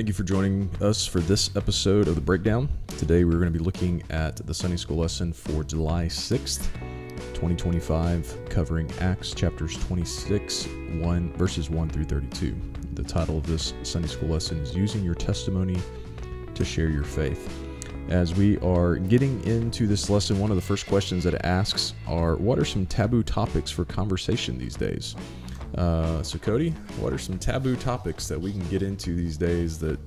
Thank you for joining us for this episode of The Breakdown. Today we're going to be looking at the Sunday School lesson for July 6th, 2025, covering Acts chapters 26, verses 1 through 32. The title of this Sunday School lesson is Using Your Testimony to Share Your Faith. As we are getting into this lesson, one of the first questions that it asks are, what are some taboo topics for conversation these days? So Cody, what are some taboo topics that we can get into these days that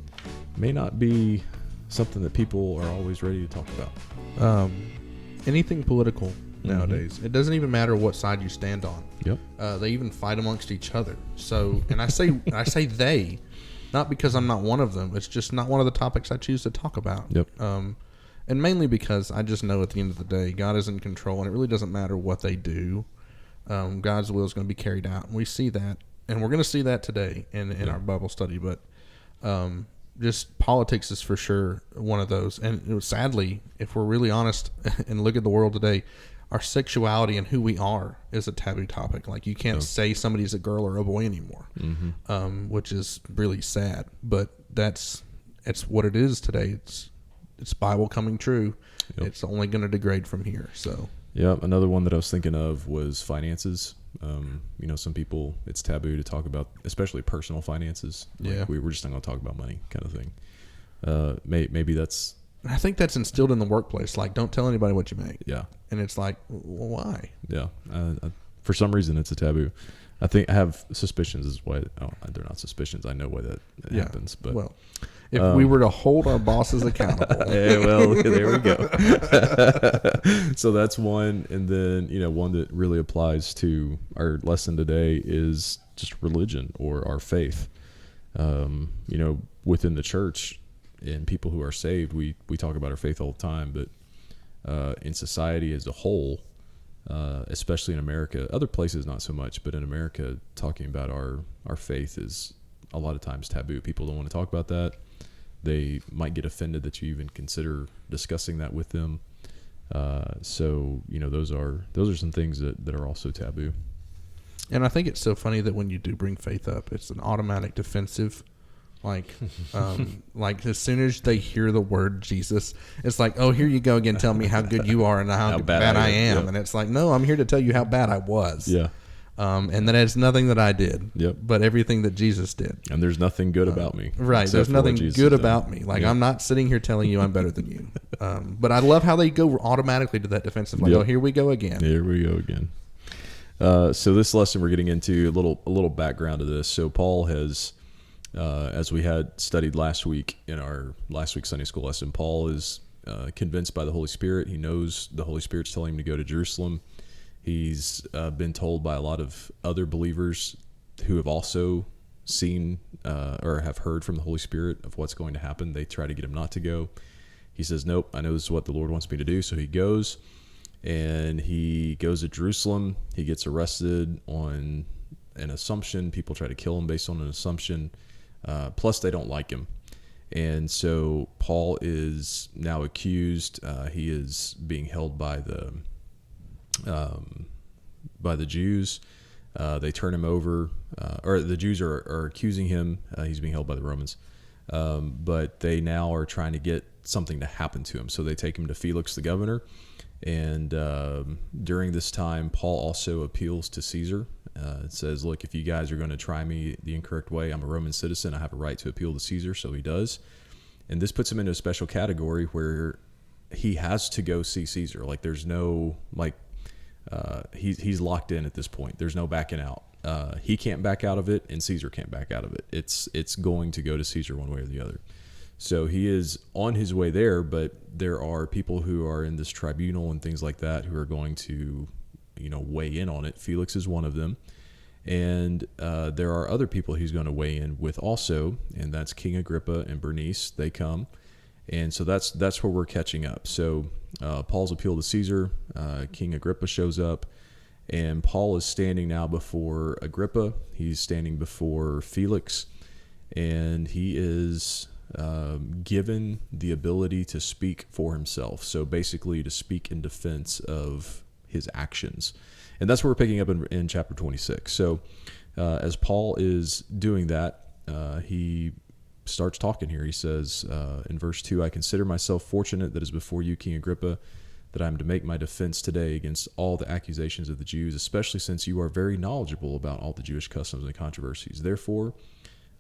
may not be something that people are always ready to talk about? Anything political nowadays. It doesn't even matter what side you stand on. Yep. They even fight amongst each other. So, and I say they, not because I'm not one of them. It's just not one of the topics I choose to talk about. Yep. And mainly because I just know at the end of the day, God is in control, and it really doesn't matter what they do. God's will is going to be carried out. And we see that, and we're going to see that today in our Bible study. But just politics is for sure one of those. And sadly, if we're really honest and look at the world today, our sexuality and who we are is a taboo topic. Like, you can't say somebody's a girl or a boy anymore, which is really sad. But it's what it is today. It's Bible coming true. Yep. It's only going to degrade from here. So. Yeah, another one that I was thinking of was finances. Some people, it's taboo to talk about, especially personal finances. Like we're just not going to talk about money, kind of thing. Maybe that's. I think that's instilled in the workplace. Like, don't tell anybody what you make. Yeah, and it's like, well, why? Yeah, for some reason it's a taboo. I think I have suspicions as why. Oh, they're not suspicions. I know why that happens. But if we were to hold our bosses accountable, there we go. So that's one, and then one that really applies to our lesson today is just religion or our faith. Within the church and people who are saved, we talk about our faith all the time, but in society as a whole. Especially in America, other places not so much, but in America, talking about our faith is a lot of times taboo. People don't want to talk about that. They might get offended that you even consider discussing that with them. So those are some things that are also taboo. And I think it's so funny that when you do bring faith up, it's an automatic defensive. Like as soon as they hear the word Jesus, it's like, oh, here you go again, tell me how good you are and how bad I am. Yep. And it's like, no, I'm here to tell you how bad I was. Yeah. And that it's nothing that I did, but everything that Jesus did. And there's nothing good about me. Right. There's nothing good about me. Like, I'm not sitting here telling you I'm better than you. But I love how they go automatically to that defensive. Like, oh, here we go again. Here we go again. So this lesson, we're getting into a little background to this. So Paul has... as we had studied last week in our last week's Sunday school lesson, Paul is convinced by the Holy Spirit. He knows the Holy Spirit's telling him to go to Jerusalem. He's been told by a lot of other believers who have also seen or have heard from the Holy Spirit of what's going to happen. They try to get him not to go. He says, nope, I know this is what the Lord wants me to do. So he goes, and he goes to Jerusalem. He gets arrested on an assumption. People try to kill him based on an assumption. Plus, they don't like him. And so Paul is now accused. He is being held by the Jews. They turn him over, or the Jews are accusing him. He's being held by the Romans. But they now are trying to get something to happen to him. So they take him to Felix, the governor. And during this time, Paul also appeals to Caesar. It says, look, if you guys are going to try me the incorrect way, I'm a Roman citizen. I have a right to appeal to Caesar. So he does. And this puts him into a special category where he has to go see Caesar. Like, there's no, he's locked in at this point. There's no backing out. He can't back out of it, and Caesar can't back out of it. It's going to go to Caesar one way or the other. So he is on his way there, but there are people who are in this tribunal and things like that who are going to, weigh in on it. Felix is one of them. And there are other people he's going to weigh in with also, and that's King Agrippa and Bernice. They come. And so that's where we're catching up. So Paul's appeal to Caesar, King Agrippa shows up, and Paul is standing now before Agrippa. He's standing before Felix, and he is given the ability to speak for himself. So basically to speak in defense of his actions. And that's what we're picking up in chapter 26. So as Paul is doing that, he starts talking here. He says in verse 2, I consider myself fortunate that is before you, King Agrippa, that I am to make my defense today against all the accusations of the Jews, especially since you are very knowledgeable about all the Jewish customs and controversies. Therefore,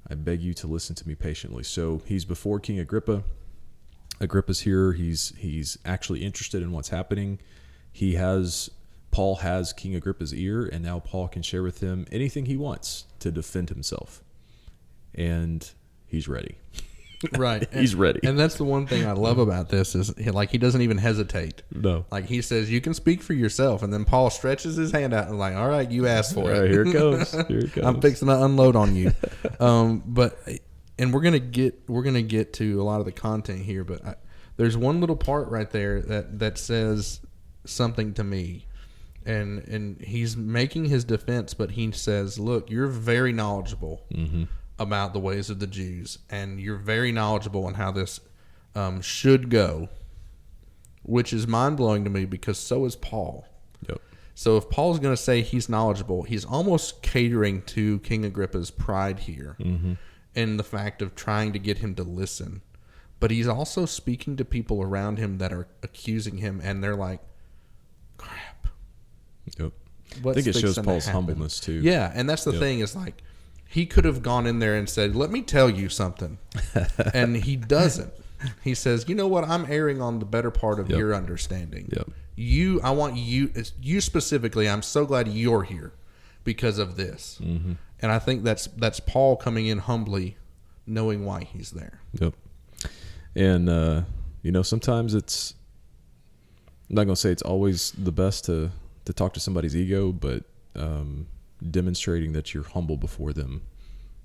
I beg you to listen to me patiently. So he's before King Agrippa. Agrippa's here. He's actually interested in what's happening. Paul has King Agrippa's ear, and now Paul can share with him anything he wants to defend himself. And he's ready. Right. He's ready. And that's the one thing I love about this is like he doesn't even hesitate. No. Like he says, you can speak for yourself. And then Paul stretches his hand out and like, all right, you asked for it. Here it goes. Here it goes. I'm fixing to unload on you. And we're gonna get to a lot of the content here, but there's one little part right there that says something to me. And he's making his defense, but he says, look, you're very knowledgeable about the ways of the Jews, and you're very knowledgeable on how this should go, which is mind-blowing to me because so is Paul. Yep. So if Paul's going to say he's knowledgeable, he's almost catering to King Agrippa's pride here in the fact of trying to get him to listen. But he's also speaking to people around him that are accusing him, and they're like, crap. Yep. I think it shows Paul's humbleness too. Yeah, and that's the thing is like, he could have gone in there and said, let me tell you something. And he doesn't. He says, you know what? I'm erring on the better part of your understanding. Yep. I want you specifically. I'm so glad you're here because of this. And I think that's Paul coming in humbly, knowing why he's there. Yep. And, sometimes I'm not going to say it's always the best to talk to somebody's ego, but demonstrating that you're humble before them,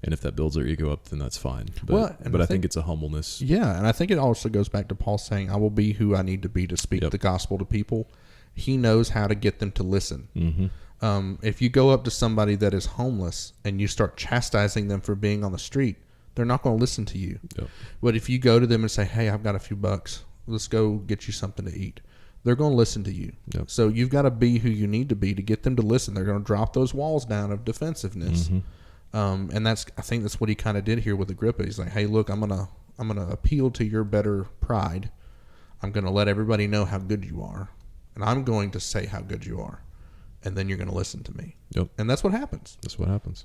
and if that builds their ego up, then that's fine. But I think it's a humbleness. Yeah, and I think it also goes back to Paul saying, I will be who I need to be to speak the gospel to people. He knows how to get them to listen. If you go up to somebody that is homeless and you start chastising them for being on the street, they're not going to listen to you. But if you go to them and say, hey, I've got a few bucks, let's go get you something to eat, they're going to listen to you. So you've got to be who you need to be to get them to listen. They're going to drop those walls down of defensiveness. And I think that's what he kind of did here with Agrippa. He's like, hey, look, I'm going to appeal to your better pride. I'm going to let everybody know how good you are. And I'm going to say how good you are. And then you're going to listen to me. And that's what happens. That's what happens.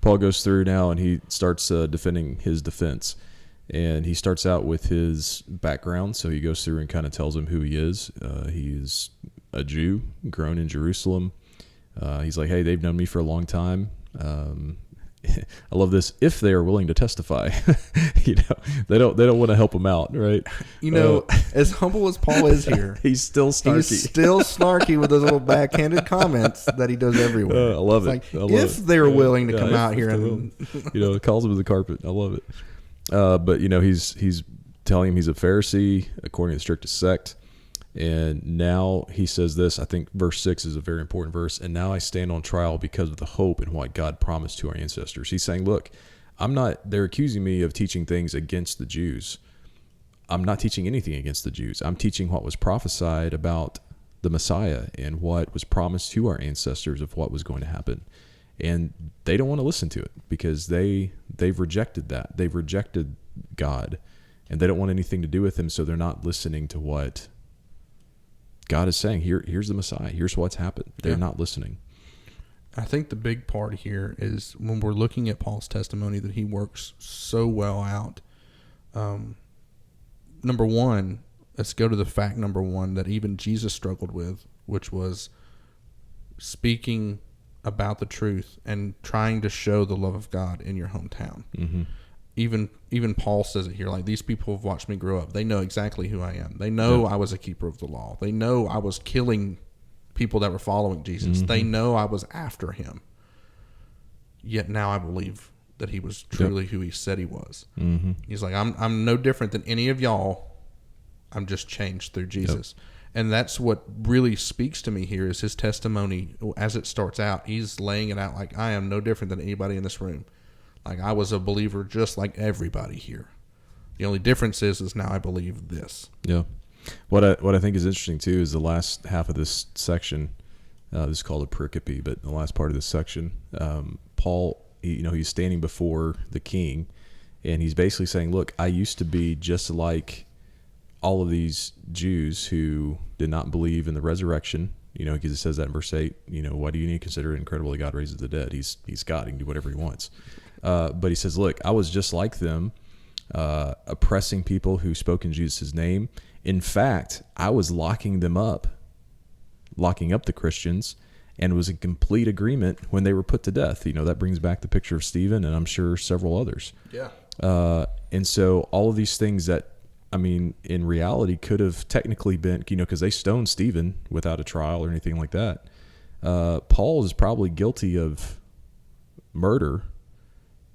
Paul goes through now and he starts defending his defense. And he starts out with his background. So he goes through and kind of tells him who he is. He is a Jew, grown in Jerusalem. He's like, hey, they've known me for a long time. I love this. If they are willing to testify, they don't want to help him out, right? As humble as Paul is here, he's still snarky. He's still snarky with those little backhanded comments that he does everywhere. I love it. If they're willing to come out here and calls him to the carpet. I love it. But he's telling him he's a Pharisee according to the strictest sect. And now he says this, I think verse 6 is a very important verse. And now I stand on trial because of the hope in what God promised to our ancestors. He's saying, look, they're accusing me of teaching things against the Jews. I'm not teaching anything against the Jews. I'm teaching what was prophesied about the Messiah and what was promised to our ancestors of what was going to happen. And they don't want to listen to it because they've rejected that. They've rejected God and they don't want anything to do with him. So they're not listening to what God is saying. Here's the Messiah. Here's what's happened. They're not listening. I think the big part here is when we're looking at Paul's testimony that he works so well out. Number one, let's go to the fact number one that even Jesus struggled with, which was speaking about the truth and trying to show the love of God in your hometown. Even Paul says it here, like, these people have watched me grow up. They know exactly who I am. They know I was a keeper of the law. They know I was killing people that were following Jesus. They know I was after him. Yet now I believe that he was truly who he said he was. He's like, I'm no different than any of y'all. I'm just changed through Jesus. And that's what really speaks to me here is his testimony. As it starts out, he's laying it out like, I am no different than anybody in this room. Like, I was a believer just like everybody here. The only difference is now I believe this. Yeah. What I think is interesting too is the last half of this section. This is called a pericope, but the last part of this section, Paul, he's standing before the king, And he's basically saying, look, I used to be just like all of these Jews who did not believe in the resurrection, because it says that in verse 8, why do you need to consider it incredible that God raises the dead? He's God. He can do whatever he wants. But he says, look, I was just like them, oppressing people who spoke in Jesus' name. In fact, I was locking up the Christians, and was in complete agreement when they were put to death. That brings back the picture of Stephen, and I'm sure several others. Yeah. And so all of these things that, in reality could have technically been, because they stoned Stephen without a trial or anything like that. Paul is probably guilty of murder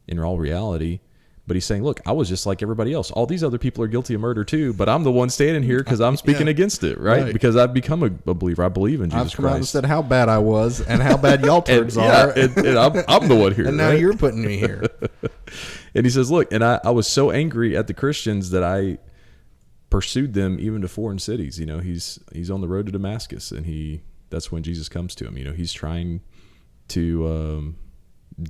in all reality, but he's saying, look, I was just like everybody else. All these other people are guilty of murder too, but I'm the one standing here because I'm speaking against it, right? Because I've become a believer. I believe in Jesus I've come out and Christ. said how bad I was and how bad y'all turds are. And I'm the one here. And now right? you're putting me here. And he says, look, and I was so angry at the Christians that I pursued them even to foreign cities. He's on the road to Damascus, and that's when Jesus comes to him. He's trying to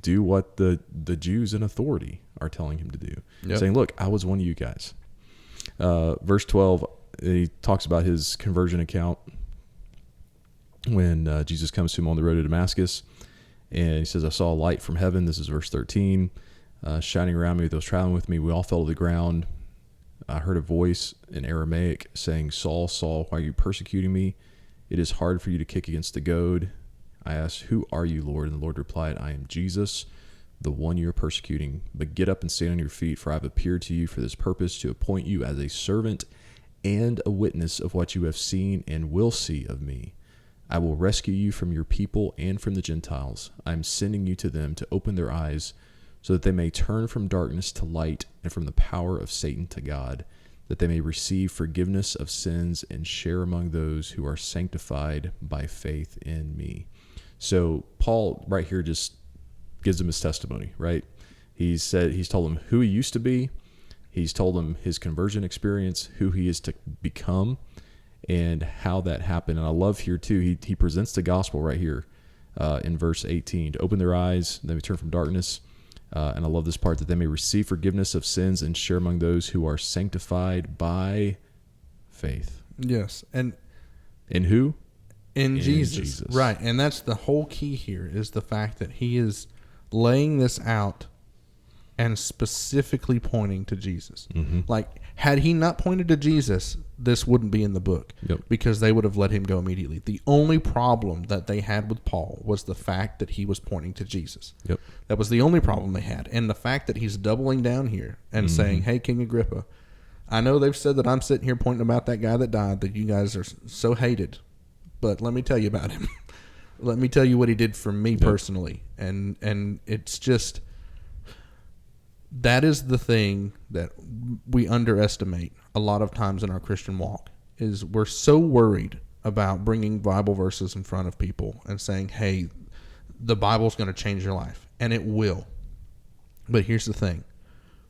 do what the Jews in authority are telling him to do. Yep. Saying, look, I was one of you guys. Verse 12, he talks about his conversion account when Jesus comes to him on the road to Damascus. And he says, I saw a light from heaven. This is verse 13. Shining around me, those traveling with me, we all fell to the ground. I heard a voice in Aramaic saying, Saul, Saul, why are you persecuting me? It is hard for you to kick against the goad. I asked, who are you, Lord? And the Lord replied, I am Jesus, the one you are persecuting. But get up and stand on your feet, for I have appeared to you for this purpose, to appoint you as a servant and a witness of what you have seen and will see of me. I will rescue you from your people and from the Gentiles. I am sending you to them to open their eyes so that they may turn from darkness to light and from the power of Satan to God, that they may receive forgiveness of sins and share among those who are sanctified by faith in me. So Paul right here just gives him his testimony, right? He's told him who he used to be. He's told him his conversion experience, who he is to become, and how that happened. And I love here too, he presents the gospel right here in verse 18, to open their eyes, they may turn from darkness. And I love this part, that they may receive forgiveness of sins and share among those who are sanctified by faith. Yes. And in who? In Jesus. Right. And that's the whole key here, is the fact that he is laying this out and specifically pointing to Jesus. Mm-hmm. Like, had he not pointed to Jesus, this wouldn't be in the book. Yep. Because they would have let him go immediately. The only problem that they had with Paul was the fact that he was pointing to Jesus. Yep. That was the only problem they had. And the fact that he's doubling down here and saying, hey, King Agrippa, I know they've said that I'm sitting here pointing about that guy that died, that you guys are so hated, but let me tell you about him. Let me tell you what he did for me personally. And it's just, that is the thing that we underestimate a lot of times in our Christian walk, is we're so worried about bringing Bible verses in front of people and saying, hey, the Bible's going to change your life. And it will. But here's the thing.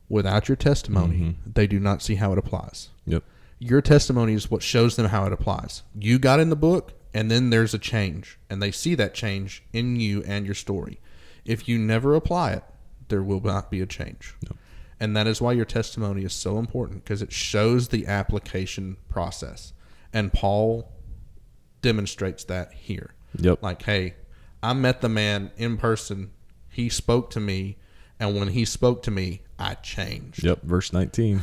Without your testimony, they do not see how it applies. Yep. Your testimony is what shows them how it applies. You got in the book, and then there's a change. And they see that change in you and your story. If you never apply it, there will not be a change. Yep. And that is why your testimony is so important, because it shows the application process. And Paul demonstrates that here. Yep. Like, hey, I met the man in person. He spoke to me. And when he spoke to me, I changed. Yep. Verse 19.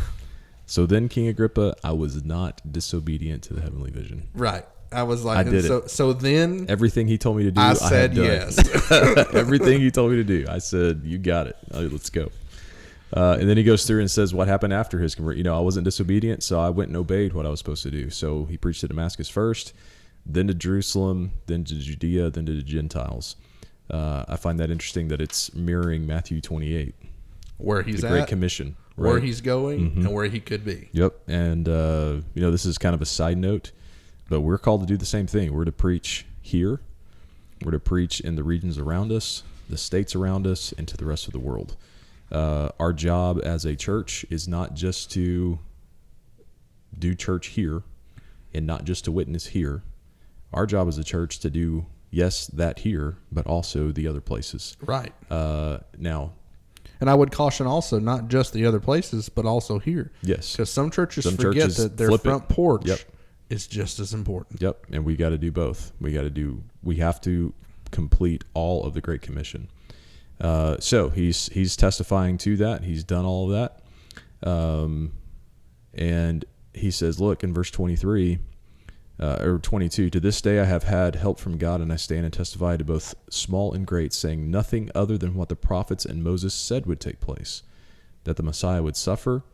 So then, King Agrippa, I was not disobedient to the heavenly vision. Right. I was like, I did it. So then everything he told me to do, I said yes. Everything he told me to do, I said, you got it. Let's go. And then he goes through and says what happened after his conversion. I wasn't disobedient, so I went and obeyed what I was supposed to do. So he preached to Damascus first, then to Jerusalem, then to Judea, then to the Gentiles. I find that interesting that it's mirroring Matthew 28. Where he's the at. Great Commission. Right? Where he's going and where he could be. Yep. And, this is kind of a side note, but we're called to do the same thing. We're to preach here. We're to preach in the regions around us, the states around us, and to the rest of the world. Our job as a church is not just to do church here and not just to witness here. Our job as a church to do, yes, that here, but also the other places. Right. Now, And I would caution also, not just the other places, but also here. Yes. Because some churches forget that their front porch is just as important. Yep. And we got to do both. We have to complete all of the Great Commission. So he's testifying to that. He's done all of that. And he says, look, in verse 23, or 22, to this day I have had help from God, and I stand and testify to both small and great, saying nothing other than what the prophets and Moses said would take place, that the Messiah would suffer,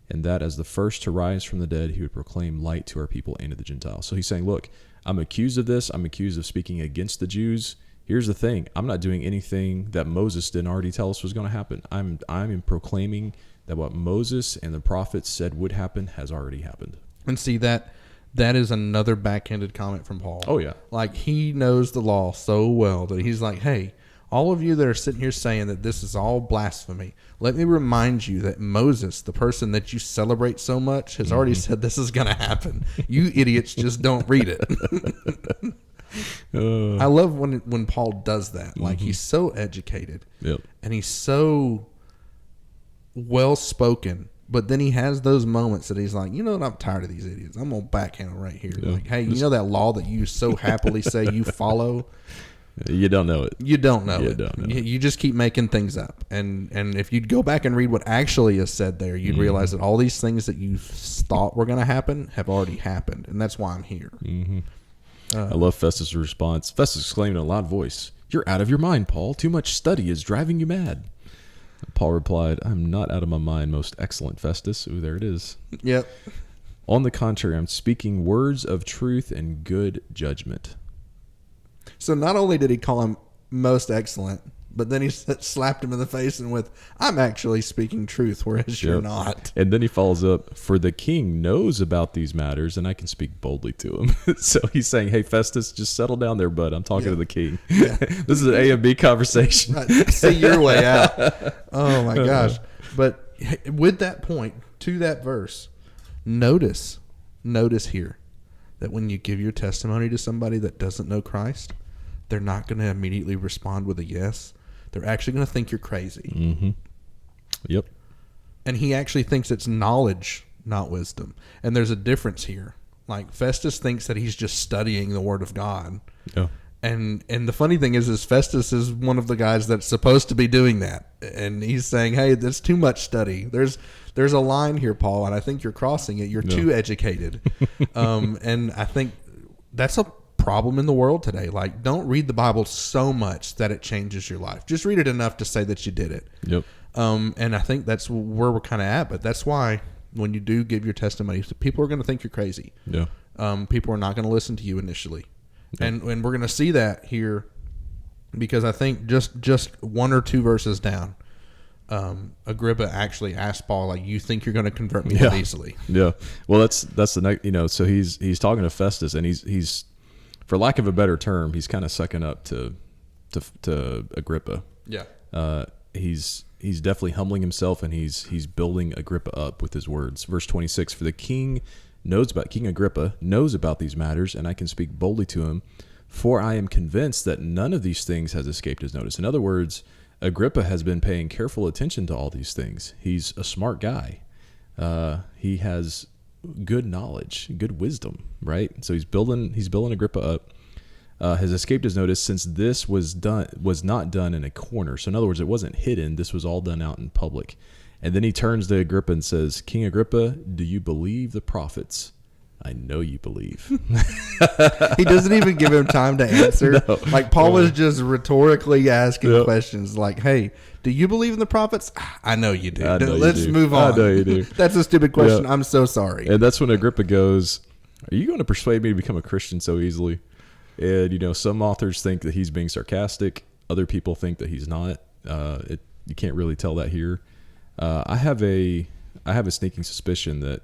and that as the first to rise from the dead, he would proclaim light to our people and to the Gentiles. So he's saying, look, I'm accused of this. I'm accused of speaking against the Jews. Here's the thing. I'm not doing anything that Moses didn't already tell us was going to happen. I'm proclaiming that what Moses and the prophets said would happen has already happened. And see, that is another backhanded comment from Paul. Oh, yeah. Like, he knows the law so well that he's like, hey, all of you that are sitting here saying that this is all blasphemy, let me remind you that Moses, the person that you celebrate so much, has already said this is going to happen. You idiots just don't read it. I love when Paul does that. Like, he's so educated. Yep. And he's so well-spoken. But then he has those moments that he's like, you know what, I'm tired of these idiots. I'm going to backhand them right here. Yeah. Like, hey, you know that law that you so happily say you follow? You don't know it. You don't know it. You just keep making things up. And if you'd go back and read what actually is said there, you'd realize that all these things that you thought were going to happen have already happened. And that's why I'm here. Mm-hmm. I love Festus' response. Festus exclaimed in a loud voice, "You're out of your mind, Paul. Too much study is driving you mad." Paul replied, "I'm not out of my mind, most excellent Festus." Ooh, there it is. Yep. On the contrary, I'm speaking words of truth and good judgment. So not only did he call him most excellent, but then he slapped him in the face and with, "I'm actually speaking truth, whereas you're not." And then he follows up, "For the king knows about these matters, and I can speak boldly to him." So he's saying, hey, Festus, just settle down there, bud. I'm talking to the king. Yeah. This is an A and B conversation. Right. See your way out. Oh, my gosh. But with that point, to that verse, notice here that when you give your testimony to somebody that doesn't know Christ, they're not going to immediately respond with a yes. They're actually going to think you're crazy. Mm-hmm. Yep. And he actually thinks it's knowledge, not wisdom. And there's a difference here. Like, Festus thinks that he's just studying the Word of God. Yeah. And the funny thing is Festus is one of the guys that's supposed to be doing that. And he's saying, hey, that's too much study. There's a line here, Paul, and I think you're crossing it. You're too educated. And I think that's a problem in the world today. Like, don't read the Bible so much that it changes your life. Just read it enough to say that you did it. Yep. And I think that's where we're kind of at. But that's why when you do give your testimony, people are going to think you're crazy. Yeah. People are not going to listen to you initially. Yeah. And we're going to see that here because I think just one or two verses down, Agrippa actually asked Paul, like, you think you're going to convert me that easily? Yeah. Well, that's the next, so he's talking to Festus, and he's for lack of a better term, he's kind of sucking up to Agrippa. Yeah. He's definitely humbling himself, and he's building Agrippa up with his words. Verse 26, for the King Agrippa knows about these matters, and I can speak boldly to him, for I am convinced that none of these things has escaped his notice. In other words, Agrippa has been paying careful attention to all these things. He's a smart guy. He has good knowledge, good wisdom, right? So he's building Agrippa up. Has escaped his notice since this was not done in a corner. So in other words, it wasn't hidden. This was all done out in public. And then he turns to Agrippa and says, King Agrippa, do you believe the prophets? I know you believe. He doesn't even give him time to answer. No. Like, Paul was just rhetorically asking questions like, hey, do you believe in the prophets? I know you do. Let's move on. I know you do. That's a stupid question. Yeah. I'm so sorry. And that's when Agrippa goes, are you going to persuade me to become a Christian so easily? And, some authors think that he's being sarcastic. Other people think that he's not. You can't really tell that here. I have a sneaking suspicion that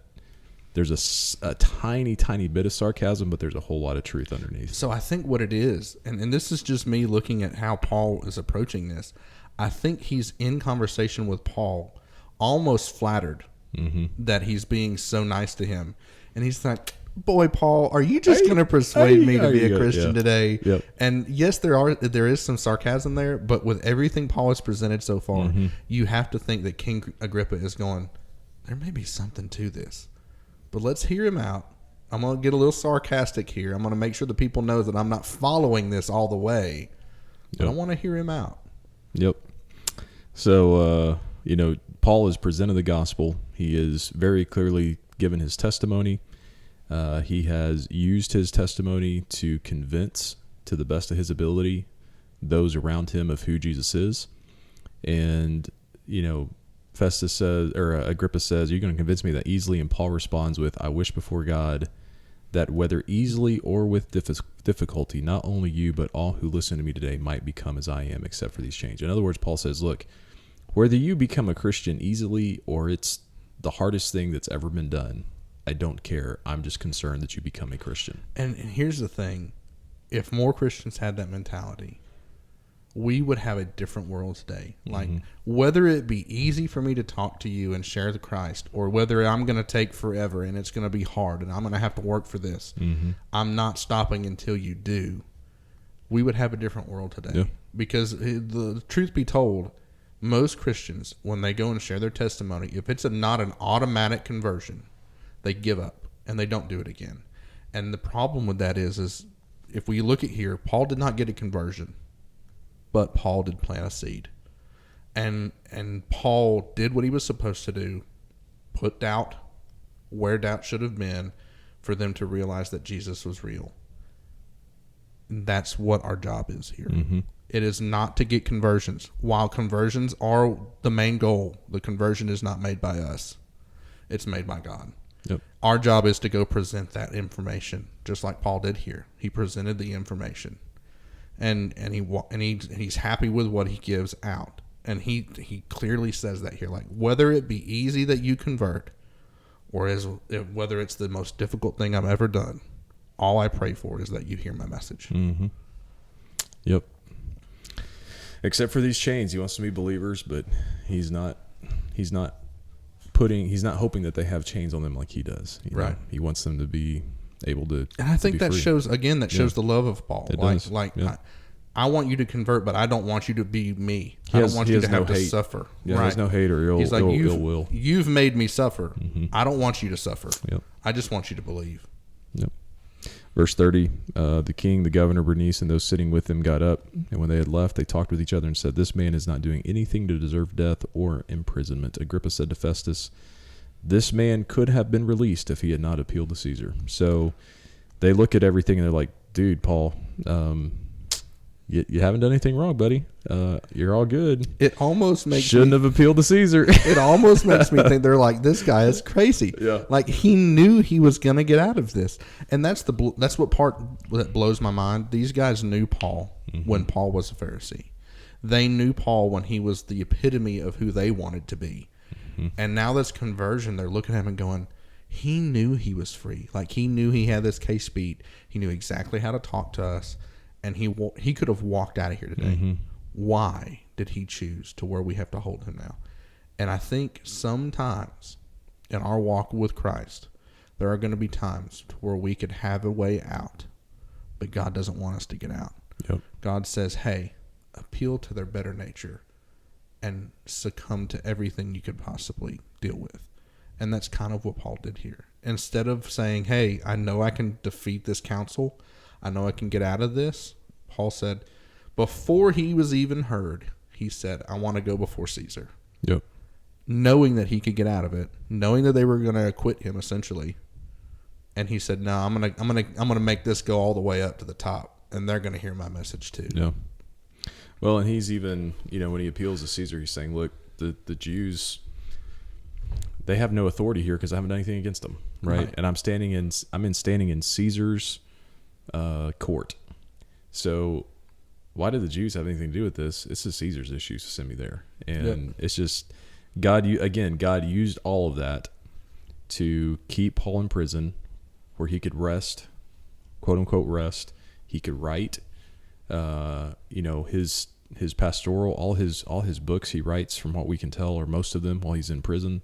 there's a tiny, tiny bit of sarcasm, but there's a whole lot of truth underneath. So I think what it is, and this is just me looking at how Paul is approaching this, I think he's in conversation with Paul, almost flattered that he's being so nice to him. And he's like, boy, Paul, are you just going to persuade me to be a Christian today? Yep. And yes, there is some sarcasm there, but with everything Paul has presented so far, you have to think that King Agrippa is going, there may be something to this, but let's hear him out. I'm going to get a little sarcastic here. I'm going to make sure the people know that I'm not following this all the way, but I want to hear him out. Yep. So, Paul has presented the gospel. He is very clearly given his testimony. He has used his testimony to convince, to the best of his ability, those around him of who Jesus is. And, Festus says, or Agrippa says, "You're going to convince me that easily?" And Paul responds with, "I wish before God that whether easily or with difficulty, not only you, but all who listen to me today might become as I am, except for these changes." In other words, Paul says, look, whether you become a Christian easily or it's the hardest thing that's ever been done, I don't care. I'm just concerned that you become a Christian. And here's the thing. If more Christians had that mentality, we would have a different world today. Like, whether it be easy for me to talk to you and share the Christ, or whether I'm going to take forever and it's going to be hard and I'm going to have to work for this, I'm not stopping until you do. We would have a different world today. Yeah. Because the truth be told, most Christians, when they go and share their testimony, if it's not an automatic conversion, they give up and they don't do it again. And the problem with that is if we look at here, Paul did not get a conversion, but Paul did plant a seed. And Paul did what he was supposed to do, put doubt where doubt should have been, for them to realize that Jesus was real. And that's what our job is here. It is not to get conversions. While conversions are the main goal, the conversion is not made by us. It's made by God. Yep. Our job is to go present that information, just like Paul did here. He presented the information. And he's happy with what he gives out, and he clearly says that here. Like, whether it be easy that you convert, or whether it's the most difficult thing I've ever done, all I pray for is that you hear my message. Yep. Except for these chains, he wants to be believers, but he's not hoping that they have chains on them like he does. Right. He wants them to be able to. And I think that free. shows the love of Paul. It does. I want you to convert, but I don't want you to be me. I don't want you to have to suffer. Yeah, there's no hate or He's like, ill will. You've made me suffer. I don't want you to suffer. Yep. I just want you to believe. Yep. Verse 30, the king, the governor, Bernice, and those sitting with him got up, and when they had left, they talked with each other and said, "This man is not doing anything to deserve death or imprisonment." Agrippa said to Festus, "This man could have been released if he had not appealed to Caesar." So they look at everything and they're like, "Dude, Paul, you haven't done anything wrong, buddy. You're all good." It almost makes shouldn't have appealed to Caesar. It almost makes me think they're like, this guy is crazy. Yeah. Like, he knew he was going to get out of this, and that's what part that blows my mind. These guys knew Paul when Paul was a Pharisee. They knew Paul when he was the epitome of who they wanted to be, and now this conversion, they're looking at him and going, he knew he was free. Like, he knew he had this case beat. He knew exactly how to talk to us. And he could have walked out of here today. Why did he choose to where we have to hold him now? And I think sometimes in our walk with Christ, there are going to be times where we could have a way out, but God doesn't want us to get out. Yep. God says, hey, appeal to their better nature and succumb to everything you could possibly deal with. And that's kind of what Paul did here. Instead of saying, hey, I know I can defeat this council, I know I can get out of this, Paul said, before he was even heard, he said, I want to go before Caesar. Yep. Knowing that he could get out of it, knowing that they were going to acquit him essentially, and he said, "No, I'm gonna make this go all the way up to the top, and they're going to hear my message too." Yeah. Well, and he's even, when he appeals to Caesar, he's saying, "Look, the Jews, they have no authority here because I haven't done anything against them, right? And I'm standing in Caesar's court. So why did the Jews have anything to do with this? This is Caesar's issue to send me there, and it's just God. God used all of that to keep Paul in prison, where he could rest, quote unquote rest. He could write, his pastoral, all his books he writes, from what we can tell, or most of them, while he's in prison.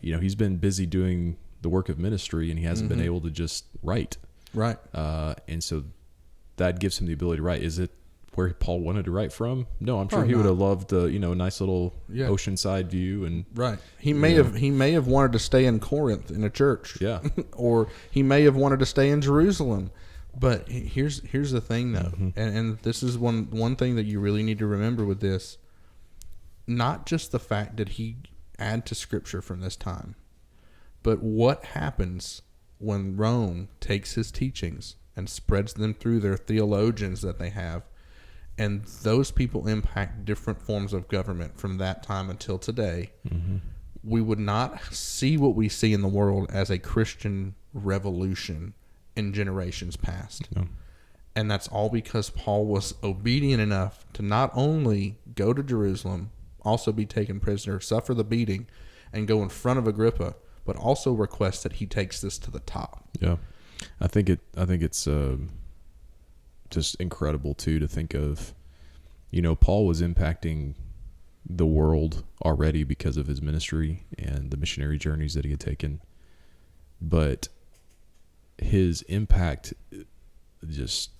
He's been busy doing the work of ministry, and he hasn't been able to just write. Right. And so that gives him the ability to write. Is it where Paul wanted to write from? No, I'm sure he not. would have loved a nice little oceanside view. And right. He may have wanted to stay in Corinth in a church. Yeah. Or he may have wanted to stay in Jerusalem. But here's the thing, though, and this is one thing that you really need to remember with this. Not just the fact that he add to Scripture from this time, but what happens when Rome takes his teachings and spreads them through their theologians that they have, and those people impact different forms of government from that time until today. We would not see what we see in the world as a Christian revolution in generations past. No. And that's all because Paul was obedient enough to not only go to Jerusalem, also be taken prisoner, suffer the beating, and go in front of Agrippa, but also request that he takes this to the top. Yeah. I think it's just incredible too to think of, Paul was impacting the world already because of his ministry and the missionary journeys that he had taken. But his impact just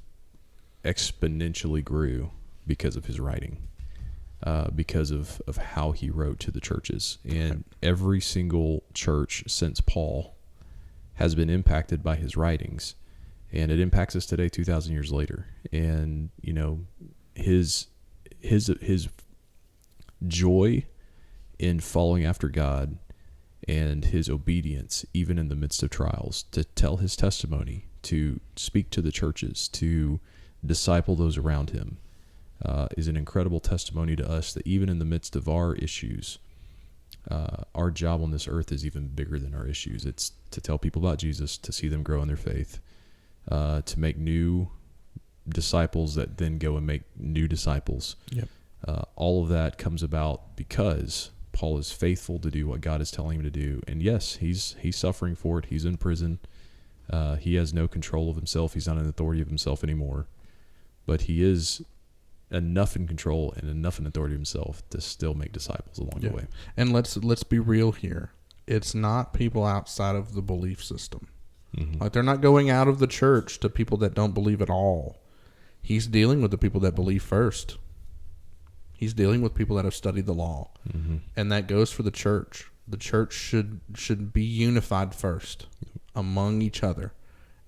exponentially grew because of his writing, because of how he wrote to the churches. And every single church since Paul has been impacted by his writings, and it impacts us today, 2,000 years later. And, his joy in following after God and his obedience, even in the midst of trials, to tell his testimony, to speak to the churches, to disciple those around him, is an incredible testimony to us that even in the midst of our issues, our job on this earth is even bigger than our issues. It's to tell people about Jesus, to see them grow in their faith, to make new disciples that then go and make new disciples. Yep. All of that comes about because Paul is faithful to do what God is telling him to do. And yes, he's suffering for it. He's in prison. He has no control of himself. He's not an authority of himself anymore. But he is enough in control and enough in authority of himself to still make disciples along the way. And let's be real here. It's not people outside of the belief system. Like, they're not going out of the church to people that don't believe at all. He's dealing with the people that believe first. He's dealing with people that have studied the law. And that goes for the church. The church should be unified first among each other,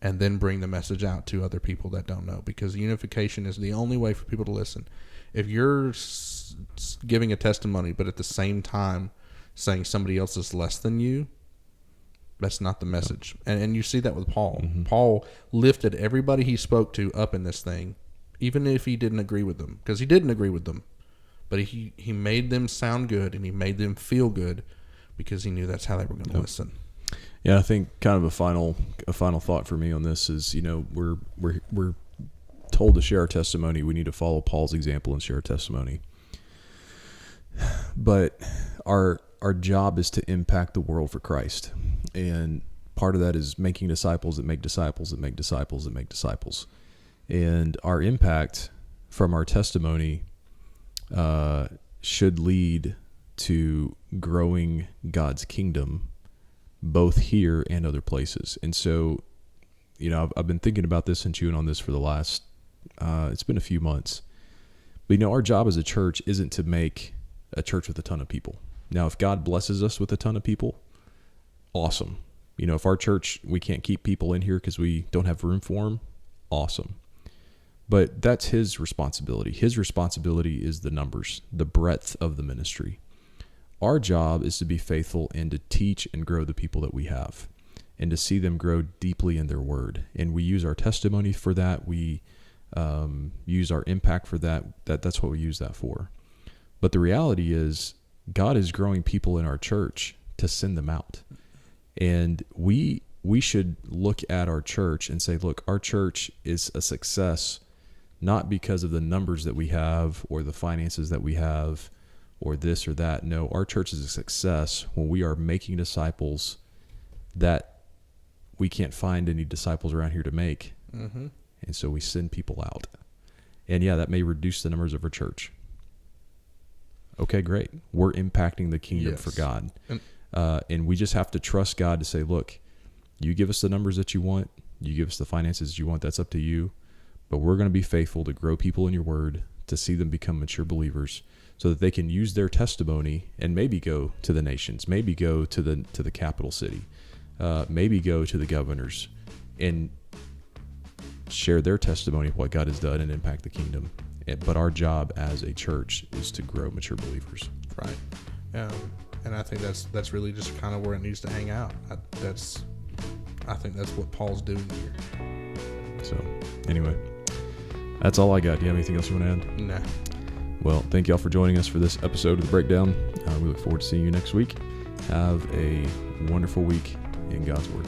and then bring the message out to other people that don't know, because unification is the only way for people to listen. If you're giving a testimony, but at the same time saying somebody else is less than you, that's not the message. And you see that with Paul. Paul lifted everybody he spoke to up in this thing, even if he didn't agree with them, because he didn't agree with them. But he made them sound good, and he made them feel good, because he knew that's how they were going to listen. Yeah, I think kind of a final thought for me on this is, we're told to share our testimony. We need to follow Paul's example and share our testimony. But our job is to impact the world for Christ. And part of that is making disciples that make disciples that make disciples that make disciples. And our impact from our testimony should lead to growing God's kingdom, both here and other places. And so, I've been thinking about this and chewing on this for the last, it's been a few months. But, our job as a church isn't to make a church with a ton of people. Now, if God blesses us with a ton of people, awesome. If our church, we can't keep people in here because we don't have room for them, awesome. But that's his responsibility. His responsibility is the numbers, the breadth of the ministry. Our job is to be faithful and to teach and grow the people that we have, and to see them grow deeply in their word. And we use our testimony for that. We use our impact for that. That's what we use that for. But the reality is, God is growing people in our church to send them out. And we should look at our church and say, look, our church is a success, not because of the numbers that we have or the finances that we have or this or that. No, our church is a success when we are making disciples that we can't find any disciples around here to make. And so we send people out. And yeah, that may reduce the numbers of our church. Okay, great. We're impacting the kingdom for God. And we just have to trust God to say, look, You give us the numbers that you want. You give us the finances you want. That's up to you. But we're going to be faithful to grow people in your word, to see them become mature believers, so that they can use their testimony and maybe go to the nations, maybe go to the capital city, maybe go to the governors and share their testimony of what God has done and impact the kingdom. But our job as a church is to grow mature believers. Right. And I think that's really just kind of where it needs to hang out. I think that's what Paul's doing here. So anyway, that's all I got. Do you have anything else you want to add? No. Well, thank y'all for joining us for this episode of The Breakdown. We look forward to seeing you next week. Have a wonderful week in God's Word.